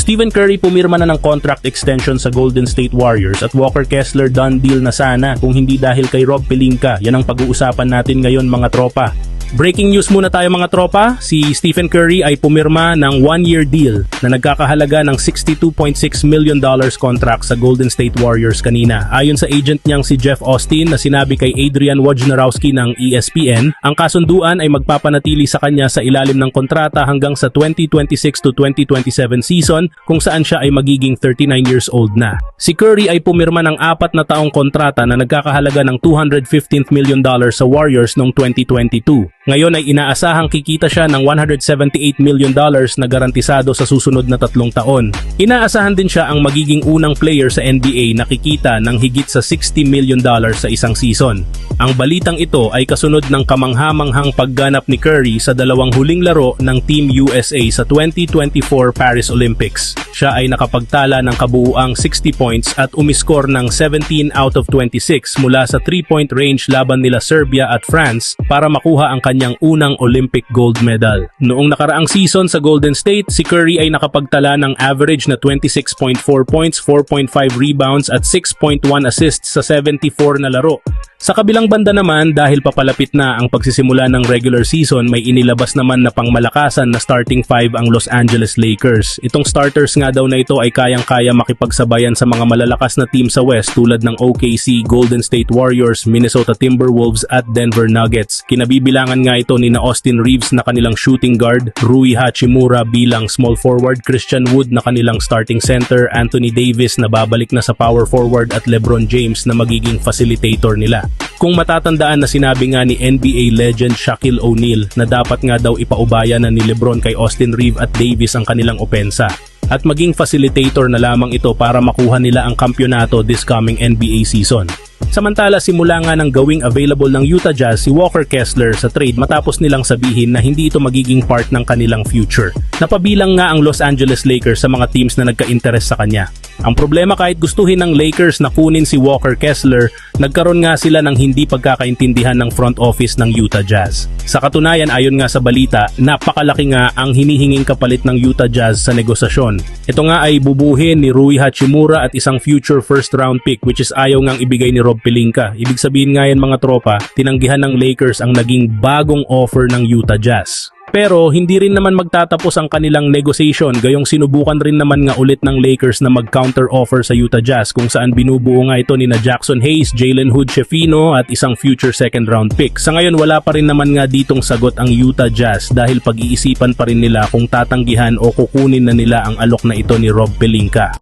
Stephen Curry pumirma na ng contract extension sa Golden State Warriors at Walker Kessler done deal na sana kung hindi dahil kay Rob Pelinka. Yan ang pag-uusapan natin ngayon mga tropa. Breaking news muna tayo mga tropa, si Stephen Curry ay pumirma ng 1-year deal na nagkakahalaga ng $62.6 million contract sa Golden State Warriors kanina. Ayon sa agent niyang si Jeff Austin na sinabi kay Adrian Wojnarowski ng ESPN, ang kasunduan ay magpapanatili sa kanya sa ilalim ng kontrata hanggang sa 2026 to 2027 season kung saan siya ay magiging 39 years old na. Si Curry ay pumirma ng 4 na taong kontrata na nagkakahalaga ng $215 million sa Warriors noong 2022. Ngayon ay inaasahang kikita siya ng $178 million na garantisado sa susunod na 3 taon. Inaasahan din siya ang magiging unang player sa NBA na kikita ng higit sa $60 million sa isang season. Ang balitang ito ay kasunod ng kamangha-manghang pagganap ni Curry sa 2 huling laro ng Team USA sa 2024 Paris Olympics. Siya ay nakapagtala ng kabuuang 60 points at umiskor ng 17 out of 26 mula sa 3-point range laban nila Serbia at France para makuha ang kanyang unang Olympic gold medal. Noong nakaraang season sa Golden State, si Curry ay nakapagtala ng average na 26.4 points, 4.5 rebounds at 6.1 assists sa 74 na laro. Sa kabilang banda naman, dahil papalapit na ang pagsisimula ng regular season, may inilabas naman na pangmalakasan na starting 5 ang Los Angeles Lakers. Itong starters nga daw na ito ay kayang-kaya makipagsabayan sa mga malalakas na team sa West tulad ng OKC, Golden State Warriors, Minnesota Timberwolves at Denver Nuggets. Kinabibilangan nga ito ni na Austin Reeves na kanilang shooting guard, Rui Hachimura bilang small forward, Christian Wood na kanilang starting center, Anthony Davis na babalik na sa power forward at LeBron James na magiging facilitator nila. Kung matatandaan na sinabi nga ni NBA legend Shaquille O'Neal na dapat nga daw ipaubaya na ni LeBron kay Austin Reeves at Davis ang kanilang opensa at maging facilitator na lamang ito para makuha nila ang kampyonato this coming NBA season. Samantala, simula nga ng gawing available ng Utah Jazz si Walker Kessler sa trade matapos nilang sabihin na hindi ito magiging part ng kanilang future. Napabilang nga ang Los Angeles Lakers sa mga teams na nagka-interest sa kanya. Ang problema, kahit gustuhin ng Lakers na kunin si Walker Kessler, nagkaroon nga sila ng hindi pagkakaintindihan ng front office ng Utah Jazz. Sa katunayan, ayon nga sa balita, napakalaki nga ang hinihinging kapalit ng Utah Jazz sa negosasyon. Ito nga ay bubuhin ni Rui Hachimura at isang future first round pick which is ayaw ngang ibigay ni Rob Pelinka. Ibig sabihin nga yan mga tropa, tinanggihan ng Lakers ang naging bagong offer ng Utah Jazz. Pero hindi rin naman magtatapos ang kanilang negotiation, gayong sinubukan rin naman nga ulit ng Lakers na mag-counter offer sa Utah Jazz kung saan binubuo nga ito ni na Jackson Hayes, Jalen Hood-Schifino at isang future second round pick. Sa ngayon wala pa rin naman nga ditong sagot ang Utah Jazz dahil pag-iisipan pa rin nila kung tatanggihan o kukunin na nila ang alok na ito ni Rob Pelinka.